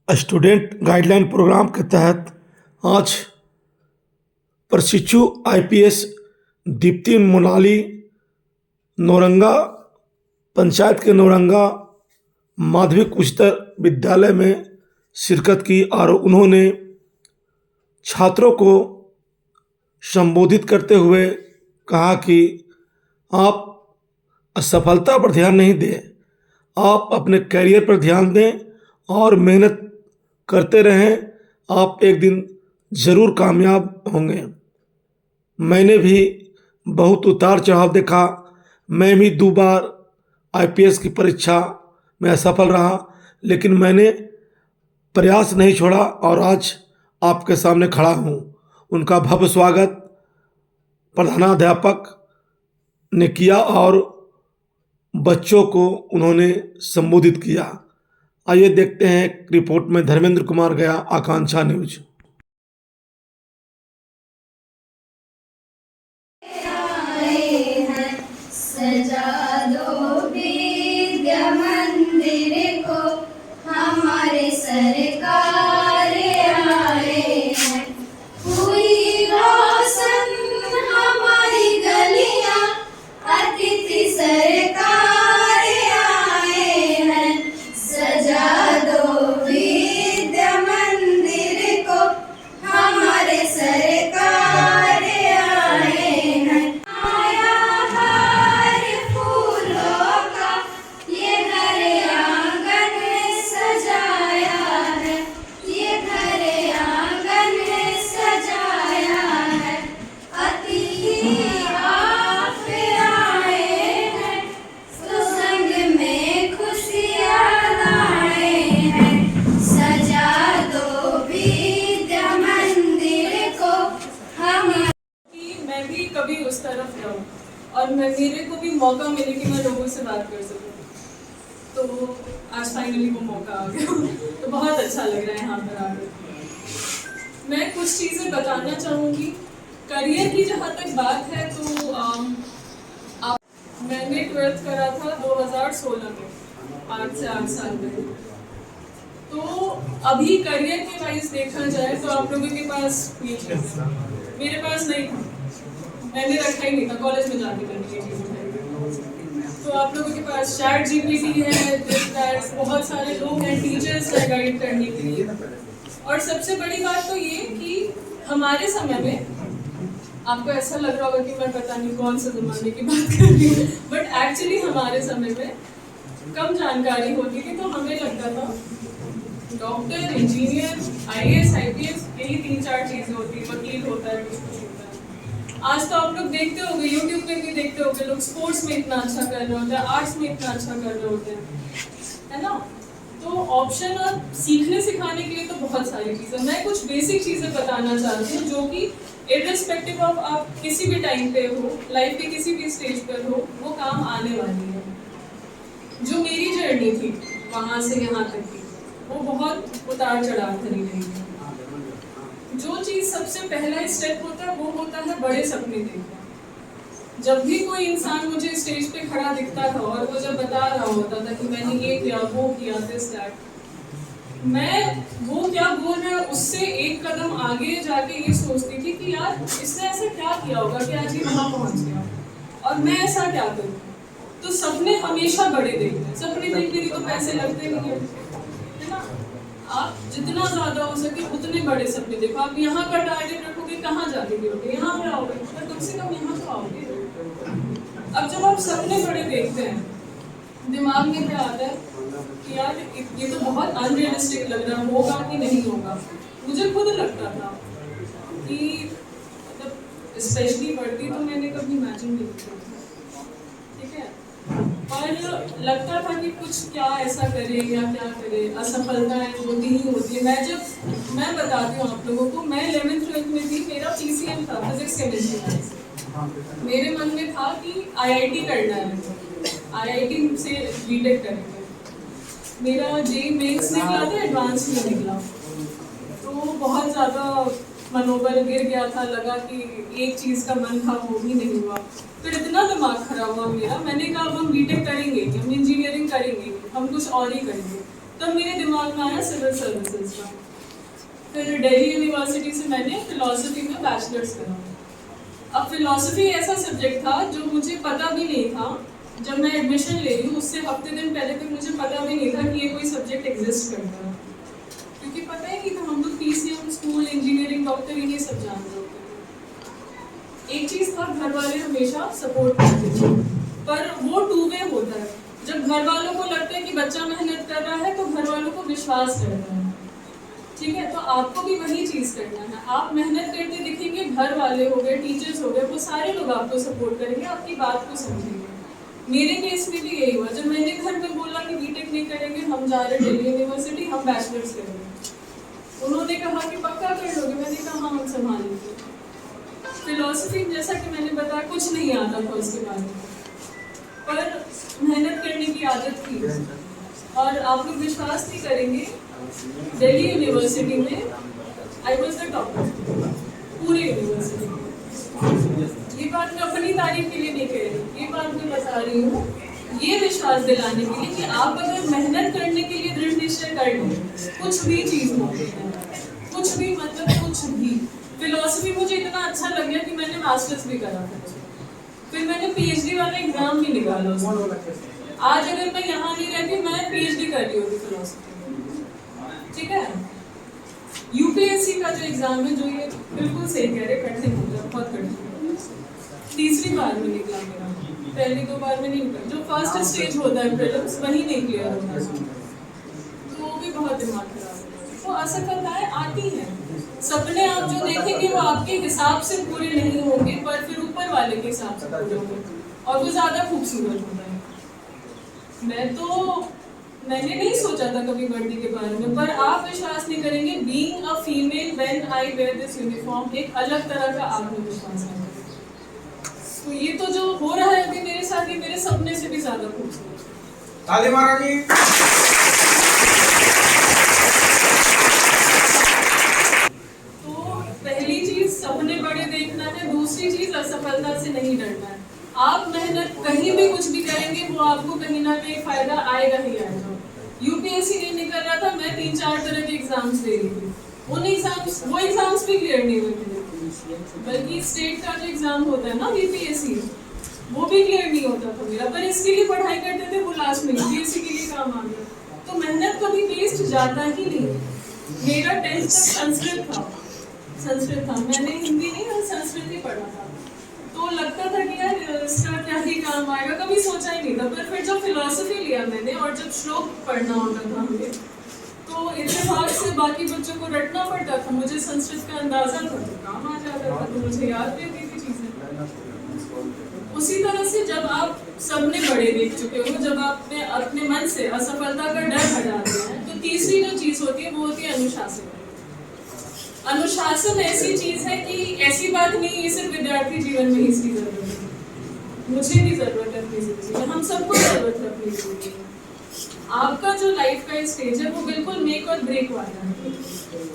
Student guideline programme के तहत आज प्रशिक्षु आईपीएस दीप्ति मोनाली नौरंगा पंचायत के नौरंगा माध्यमिक उच्चतर विद्यालय में शिरकत की और उन्होंने छात्रों को संबोधित करते हुए कहा कि आप असफलता पर ध्यान नहीं दें, आप अपने करियर पर ध्यान दें और मेहनत करते रहें। आप एक दिन ज़रूर कामयाब होंगे। मैंने भी बहुत उतार चढ़ाव देखा। मैं भी 2 बार आईपीएस की परीक्षा में असफल रहा, लेकिन मैंने प्रयास नहीं छोड़ा और आज आपके सामने खड़ा हूँ। उनका भव्य स्वागत प्रधानाध्यापक ने किया और बच्चों को उन्होंने संबोधित किया। आइए देखते हैं रिपोर्ट में धर्मेंद्र कुमार गया, आकांक्षा न्यूज। सजा दो विद्या मंदिर को, हमारे सरकार आए हैं। हुई रोशन हमारी गलियां, अतिथि सरकार आए हैं। सजा दो विद्या मंदिर को, हमारे सरकार आए हैं। कभी उस तरफ रहूं और मेरे को भी मौका मिले कि मैं लोगों से बात कर सकूं, तो आज फाइनली वो मौका आ गया। तो बहुत अच्छा लग रहा है यहाँ पर आकर। मैं कुछ चीज़ें बताना चाहूँगी। करियर की जहाँ तक बात है तो मैंने 12th करा था 2016 में, 5 से 8 साल पहले। तो अभी करियर के वाइज देखा जाए तो आप लोगों के पास ये चीज़ मेरे पास नहीं था, मैंने रखा ही नहीं था, कॉलेज में जाके करने की चीज़ें। तो आप लोगों के पास चैट जीपीटी है, बहुत सारे लोग हैं, टीचर्स हैं गाइड करने के लिए। और सबसे बड़ी बात तो ये कि हमारे समय में आपको ऐसा लग रहा होगा कि मैं पता नहीं कौन से ज़माने की बात कर रही हूँ, बट एक्चुअली हमारे समय में कम जानकारी होती थी। तो हमें लगता था डॉक्टर, इंजीनियर, आईएएस, आईपीएस, यही 3-4 चीज़ें होती है, वकील होता है, कुछ कुछ होता है। आज तो आप लोग देखते होंगे, यूट्यूब पे भी देखते होंगे, लोग स्पोर्ट्स में इतना अच्छा कर रहे होते हैं, आर्ट्स में इतना अच्छा कर रहे होते हैं, है ना। तो ऑप्शन और सीखने सिखाने के लिए तो बहुत सारी चीज़ें। मैं कुछ बेसिक चीज़ें बताना चाहती हूँ जो कि इर्रेस्पेक्टिव ऑफ आप किसी भी टाइम पे हो, लाइफ के किसी भी स्टेज पर हो, वो काम आने वाली है। जो मेरी जर्नी थी वहाँ से यहाँ तक की, वो बहुत उतार चढ़ाव भरी रही है। जो चीज़ सबसे पहला स्टेप होता है वो होता है बड़े सपने देखना। जब भी कोई इंसान मुझे स्टेज पे खड़ा दिखता था और वो जब बता रहा होता था कि मैंने ये किया, वो किया, दिस दैट, मैं वो क्या बोल रहा है उससे एक कदम आगे जाके ये सोचती थी कि यार इसने ऐसा क्या किया होगा कि आज ये वहाँ पहुँच गया, और मैं ऐसा क्या करूँ। तो सपने हमेशा बड़े देखते हैं। सपने देखने के तो पैसे लगते नहीं है ना। आप जितना ज़्यादा हो सके उतने बड़े सपने देखो। आप यहाँ का टारगेट रखोगे, कहाँ जाके गिरोगे, यहाँ पे आओगे, पर कम से कम यहाँ तो आओगे। अब जब आप सपने बड़े देखते हैं, दिमाग में क्या आता है कि यार ये तो बहुत अनरियलिस्टिक लग रहा है, होगा कि नहीं होगा। मुझे खुद लगता था कि मतलब स्पेशली पढ़ती तो मैंने कभी इमेजिन नहीं किया, ठीक है, पर लगता था कि कुछ क्या ऐसा करे या क्या करे। असफलताएं होती ही होती है। मैं बताती हूँ आप लोगों को, मैं 11th-12th में थी, मेरा पीसीएम था, फिजिक्स केमिस्ट्री। मेरे मन में था कि आईआईटी करना है, आईआईटी से बीटेक करेंगे। मेरा जेईई मेंस निकला था, एडवांस में निकला, तो बहुत ज़्यादा मनोबल गिर गया था। लगा कि एक चीज़ का मन था वो भी नहीं हुआ। फिर इतना दिमाग खराब हुआ मेरा, मैंने कहा अब हम बीटेक करेंगे, हम इंजीनियरिंग करेंगे, हम कुछ और ही करेंगे। तब मेरे दिमाग में आया सिविल सर्विसेज का। फिर दिल्ली यूनिवर्सिटी से मैंने फिलॉसफी में बैचलर्स करा। अब फिलॉसफी ऐसा सब्जेक्ट था जो मुझे पता भी नहीं था, जब मैं एडमिशन ले रही हूँ उससे हफ्ते दिन पहले तक मुझे पता भी नहीं था कि ये कोई सब्जेक्ट एग्जिस्ट करता है, क्योंकि पता ही नहीं था। हम लोग PCM, स्कूल, इंजीनियरिंग, डॉक्टर यही सब जानते होते थे। एक चीज़ था, घर वाले हमेशा सपोर्ट करते थे, पर वो टू वे होता है। जब घर वालों को लगता है कि बच्चा मेहनत कर रहा है तो घर वालों को विश्वास करता है, ठीक है। तो आपको भी वही चीज़ करना है। आप मेहनत करते दिखेंगे, घर वाले हो गए, टीचर्स हो गए, वो सारे लोग आपको सपोर्ट करेंगे, आपकी बात को समझेंगे। मेरे केस में भी यही हुआ। जब मैंने घर में बोला कि बीटेक नहीं करेंगे, हम जा रहे दिल्ली यूनिवर्सिटी, हम बैचलर्स करेंगे, उन्होंने कहा कि पक्का कर लोगे? मैंने कहा हाँ, हम संभाल लेंगे। फिलॉसफी जैसा कि मैंने बताया कुछ नहीं आता था उसके बारे में, पर मेहनत करने की आदत थी। और आप लोग विश्वास नहीं करेंगे, दिल्ली यूनिवर्सिटी में आई वॉज द टॉपर पूरी यूनिवर्सिटी में। ये बात मैं अपनी तारीफ के लिए नहीं कह रही, ये बात मैं बता रही हूँ ये विश्वास दिलाने के लिए कि आप अगर मेहनत करने के लिए दृढ़ निश्चय कर लें, कुछ भी चीज़ हो, कुछ भी, मतलब कुछ भी। फिलॉसफी मुझे इतना अच्छा लग गया कि मैंने मास्टर्स भी करा था, फिर मैंने PhD वाला एग्जाम भी निकाला उसमें। आज अगर मैं यहाँ नहीं रहती, मैं PhD कर रही होती फिलॉसफी में, ठीक है। UPSC का जो एग्जाम है, जो ये बिल्कुल सही कह रहे, कठिन होता है, बहुत कठिन। तीसरी बार में निकला मेरा, पहली 2 बार में नहीं निकला। जो फर्स्ट स्टेज होता है प्रीलिम्स, वही नहीं क्लियर होता है, तो वो भी बहुत दिमाग खराब होता है। तो असफलताएं आती हैं, सपने आप जो देखेंगे वो आपके हिसाब से पूरे नहीं होंगे, पर फिर ऊपर वाले के हिसाब से पूरे होंगे, और वो ज्यादा खूबसूरत होता है। मैंने नहीं सोचा था कभी वर्दी के बारे में, पर आप विश्वास नहीं करेंगे, being a female when I wear this uniform, एक अलग तरह का आत्मविश्वास है। तो ये तो जो हो रहा है अभी मेरे साथ, ये मेरे सपने से भी ज्यादा खूबसूरत। ताली मारा जी। तो पहली चीज सपने बड़े देखना है, दूसरी चीज असफलता से नहीं डरना है। आप मेहनत कहीं भी कुछ भी करेंगे, वो आपको कहीं ना कहीं फायदा आएगा ही आएगा। UPSC नहीं निकल रहा था, मैं 3-4 तरह के एग्जाम्स दे रही थी, वो एग्जाम्स भी क्लियर नहीं हुए थे, बल्कि स्टेट का जो एग्जाम होता है ना BPSC, वो भी क्लियर नहीं होता था मेरा, पर इसके लिए पढ़ाई करते थे, वो लास्ट में UPSC के लिए काम आ गया। तो मेहनत कभी वेस्ट जाता ही नहीं। मेरा 10th तक संस्कृत था, मैंने हिंदी नहीं और संस्कृत ही पढ़ा था, तो लगता था कि यार इसका क्या ही काम आएगा, कभी सोचा ही नहीं था। पर फिर जब फिलॉसफी लिया मैंने, और जब श्लोक पढ़ना होता था हमें, तो इत्तेफाक से बाकी बच्चों को रटना पड़ता था, मुझे संस्कृत का अंदाजा था, तो काम आ जाता था, तो मुझे याद रहती थी चीजें। उसी तरह से जब आप सबने बड़े देख चुके हो, जब आपने अपने मन से असफलता का डर हटा दिया है, तो तीसरी जो चीज होती है वो होती है अनुशासन। अनुशासन ऐसी चीज है कि ऐसी बात नहीं है सिर्फ विद्यार्थी जीवन में इसकी जरूरत है, मुझे भी जरूरत है अपनी जिंदगी में, हम सबको जरूरत है अपनी जिंदगी में। आपका जो लाइफ का स्टेज है वो बिल्कुल मेक और ब्रेक वाला है,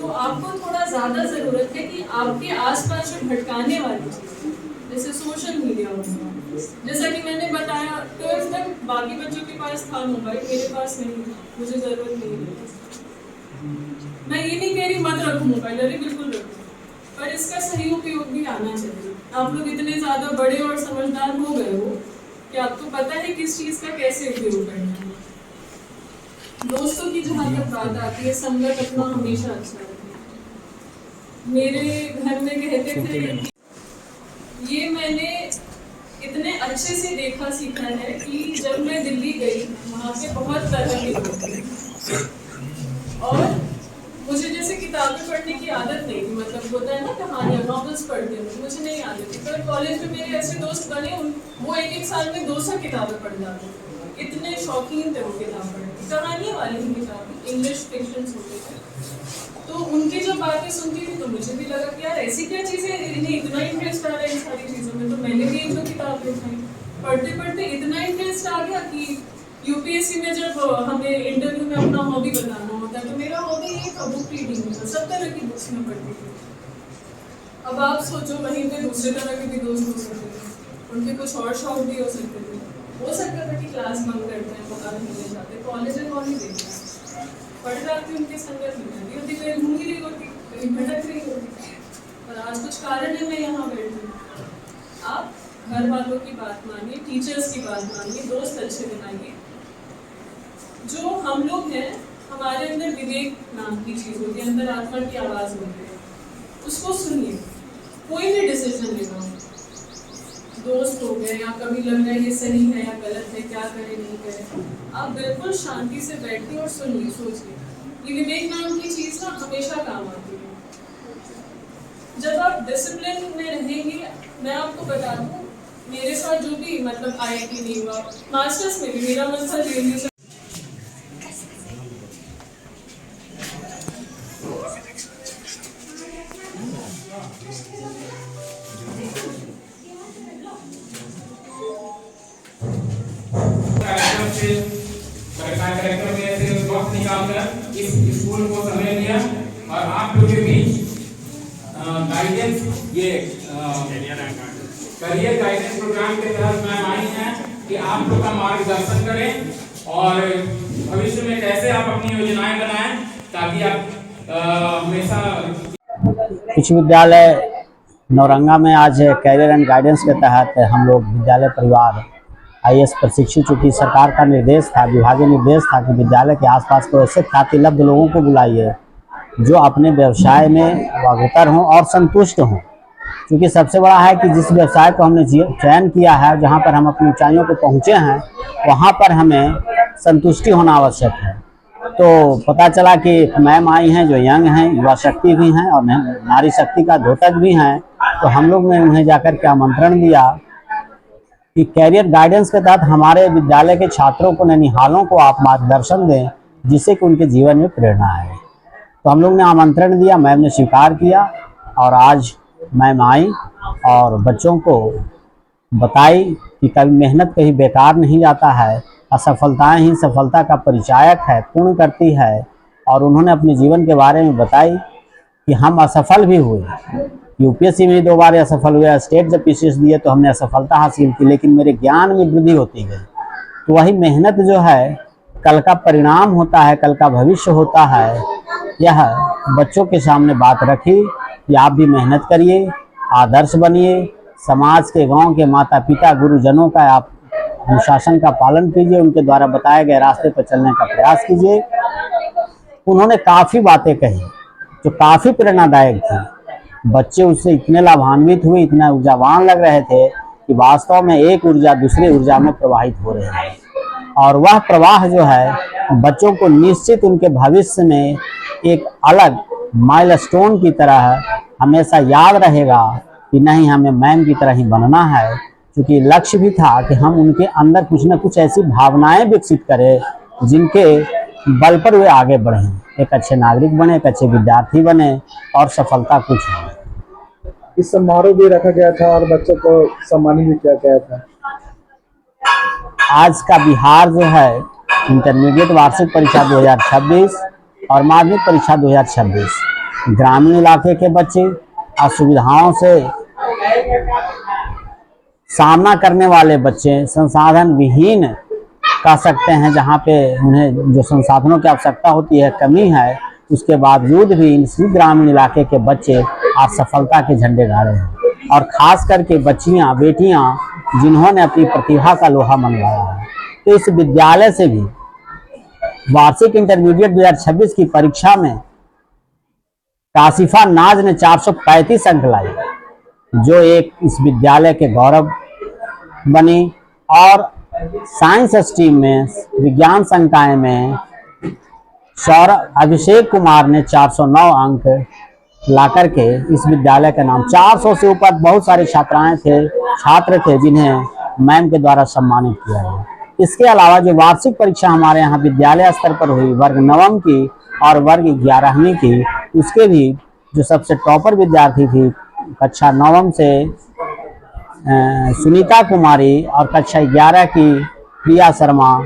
तो आपको थोड़ा ज्यादा जरूरत है कि आपके आसपास जो भटकाने वाली चीज, जैसे सोशल मीडिया हो गया, जैसा कि मैंने बताया 12th तक बाकी बच्चों के पास था मोबाइल, मेरे पास नहीं था, मुझे जरूरत नहीं है। मैं ये नहीं कह रही मत रखो मोबाइल, अरे बिल्कुल रखो, पर इसका सही उपयोग भी आना चाहिए। आप लोग इतने ज्यादा बड़े और समझदार हो गए हो कि आपको पता है किस चीज का कैसे उपयोग करना है। दोस्तों की जहाँ तक बात आती है, संगत अपना हमेशा अच्छा रखें। मेरे घर में कहते थे, ये मैंने इतने अच्छे से देखा सीखा है कि जब मैं दिल्ली गई, वहाँ पे बहुत तरह के लोग थे, और मुझे जैसे किताबें पढ़ने की आदत नहीं थी, मतलब होता है ना कहानियाँ, नॉवेल्स पढ़ते हैं, मुझे नहीं आदत थी। पर कॉलेज में मेरे ऐसे दोस्त बने, वो एक साल में 200 किताबें पढ़ जाते थे, इतने शौकीन थे वो किताब पढ़ने, कहानियाँ वाली ही किताबें, इंग्लिश फिक्शंस होते थे। तो उनकी जो बातें सुनती थी तो मुझे भी लगा कि यार ऐसी क्या चीज़ें, इन्हें इतना इंटरेस्ट आ रहा है इन सारी चीज़ों में, तो मैंने भी 1-2 किताबें उठाई। पढ़ते पढ़ते इतना इंटरेस्ट आ गया कि UPSC में जब हमें इंटरव्यू में अपना हॉबी बताना होता है, तो मेरा हॉबी ये था बुक रीडिंग था, सब तरह की बुक्स में पढ़ती थी। अब आप सोचो, वहीं पे दूसरे तरह के भी दोस्त हो सकते थे, उनके कुछ और शौक भी हो सकते थे, हो सकता था कि क्लास बंक करते हैं, पता नहीं ले जाते, कॉलेज में कौन ही देखता है। पढ़ जाती उनके संगत में रहती होती, कहीं घूम रही होती, कहीं भटक रही होती, और आज कुछ कारण है मैं यहाँ बैठी हूँ। आप घर वालों की बात मानिए, टीचर्स की बात मानिए, दोस्त अच्छे बनाइए। जो हम लोग हैं, हमारे अंदर विवेक नाम की चीज़ होती है, अंदर आत्मा की आवाज़ होती है, उसको सुनिए। कोई भी डिसीजन लेना, दोस्त हो गए या कभी लग रहा है ये सही है या गलत है, क्या करें नहीं करें, आप बिल्कुल शांति से बैठिए और सुनिए, सोचिए। ये विवेक नाम की चीज़ ना हमेशा काम आती है। जब आप डिसिप्लिन में रहेंगे, मैं आपको बता दूं, मेरे साथ जो भी मतलब IIT नहीं हुआ, मास्टर्स में भी मेरा मन था JNU से कलेक्टर में ऐसे वक्त निकालकर इस स्कूल को समय दिया और आप लोग के बीच गाइडेंस ये करियर गाइडेंस प्रोग्राम के तहत मैम आई हैं कि आप लोग का मार्गदर्शन करें और भविष्य में कैसे आप अपनी योजनाएं बनाएं ताकि आप हमेशा। उच्च विद्यालय नौरंगा में आज कैरियर एंड गाइडेंस के तहत हम लोग विद्यालय परिवार IAS प्रशिक्षित, चूँकि सरकार का निर्देश था, विभागीय निर्देश था कि विद्यालय के आसपास को ऐसे ख्यातिलब्ध लोगों को बुलाइए जो अपने व्यवसाय में अग्रसर हों और संतुष्ट हों। क्योंकि सबसे बड़ा है कि जिस व्यवसाय को हमने चयन किया है, जहाँ पर हम अपनी ऊंचाइयों को पहुँचे हैं, वहाँ पर हमें संतुष्टि होना आवश्यक है। तो पता चला कि मैम आई हैं जो यंग हैं, युवा शक्ति भी हैं और नारी शक्ति का द्योतक भी हैं। तो हम लोग ने उन्हें जाकर के आमंत्रण दिया कि कैरियर गाइडेंस के तहत हमारे विद्यालय के छात्रों को, ननिहालों को आप मार्गदर्शन दें जिससे कि उनके जीवन में प्रेरणा आए। तो हम लोग ने आमंत्रण दिया, मैम ने स्वीकार किया और आज मैम आई और बच्चों को बताई कि कभी मेहनत कहीं बेकार नहीं जाता है, असफलताएं ही सफलता का परिचायक है, पूर्ण करती है। और उन्होंने अपने जीवन के बारे में बताई कि हम असफल भी हुए, UPSC में 2 बार असफल हुए, स्टेट जब PCS दिए तो हमने असफलता हासिल की, लेकिन मेरे ज्ञान में वृद्धि होती गई। तो वही मेहनत जो है कल का परिणाम होता है, कल का भविष्य होता है। यह बच्चों के सामने बात रखी कि आप भी मेहनत करिए, आदर्श बनिए, समाज के, गांव के माता पिता गुरुजनों का आप अनुशासन का पालन कीजिए, उनके द्वारा बताए गए रास्ते पर चलने का प्रयास कीजिए। उन्होंने काफ़ी बातें कही जो काफ़ी प्रेरणादायक थी। बच्चे उससे इतने लाभान्वित हुए, इतना ऊर्जावान लग रहे थे कि वास्तव में एक ऊर्जा दूसरी ऊर्जा में प्रवाहित हो रही है। और वह प्रवाह जो है बच्चों को निश्चित उनके भविष्य में एक अलग माइलस्टोन की तरह हमेशा याद रहेगा कि नहीं, हमें मैम की तरह ही बनना है। क्योंकि लक्ष्य भी था कि हम उनके अंदर कुछ न कुछ ऐसी भावनाएं विकसित करें जिनके बल पर वे आगे बढ़ें, एक अच्छे नागरिक बने, एक अच्छे विद्यार्थी बने और सफलता कुछ हो। इस समारोह भी रखा गया था और बच्चों को सम्मानित भी किया गया था। आज का बिहार जो है इंटरमीडिएट वार्षिक परीक्षा 2026 और माध्यमिक परीक्षा 2026 ग्रामीण इलाके के बच्चे असुविधाओं से सामना करने वाले बच्चे, संसाधन विहीन कह सकते हैं, जहाँ पे उन्हें जो संसाधनों की आवश्यकता होती है कमी है, उसके बावजूद भी इसी ग्रामीण इलाके के बच्चे आज सफलता के झंडे गाड़े हैं। और खास करके बच्चियाँ, बेटियाँ जिन्होंने अपनी प्रतिभा का लोहा मनवाया है। तो इस विद्यालय से भी वार्षिक इंटरमीडिएट 2026 की परीक्षा में काशिफा नाज ने 435 अंक लाए, जो एक इस विद्यालय के गौरव बनी। और साइंस स्ट्रीम में, विज्ञान संकाय में अभिषेक कुमार ने 409 अंक ला करके इस विद्यालय का नाम, 400 से ऊपर बहुत सारे छात्र थे जिन्हें मैम के द्वारा सम्मानित किया गया। इसके अलावा जो वार्षिक परीक्षा हमारे यहाँ विद्यालय स्तर पर हुई, वर्ग 9वीं की और वर्ग 11वीं की, उसके भी जो सबसे टॉपर विद्यार्थी थी कक्षा 9वीं से सुनीता कुमारी और कक्षा 11 की प्रिया शर्मा,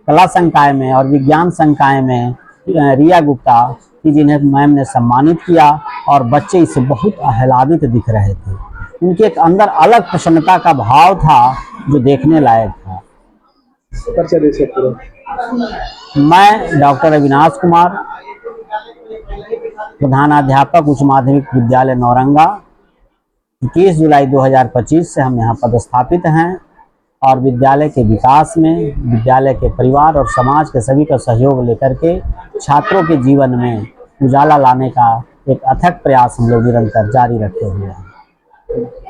कला संकाय में और विज्ञान संकाय में रिया गुप्ता की, जिन्हें मैम ने सम्मानित किया। और बच्चे इससे बहुत आह्लादित दिख रहे थे, उनके एक अंदर अलग प्रसन्नता का भाव था जो देखने लायक था। मैं डॉक्टर अविनाश कुमार, प्रधानाध्यापक उच्च माध्यमिक विद्यालय नौरंगा। 21 जुलाई 2025 से हम यहाँ पदस्थापित हैं और विद्यालय के विकास में विद्यालय के परिवार और समाज के सभी का सहयोग लेकर के छात्रों के जीवन में उजाला लाने का एक अथक प्रयास हम लोग निरंतर जारी रखे हुए हैं।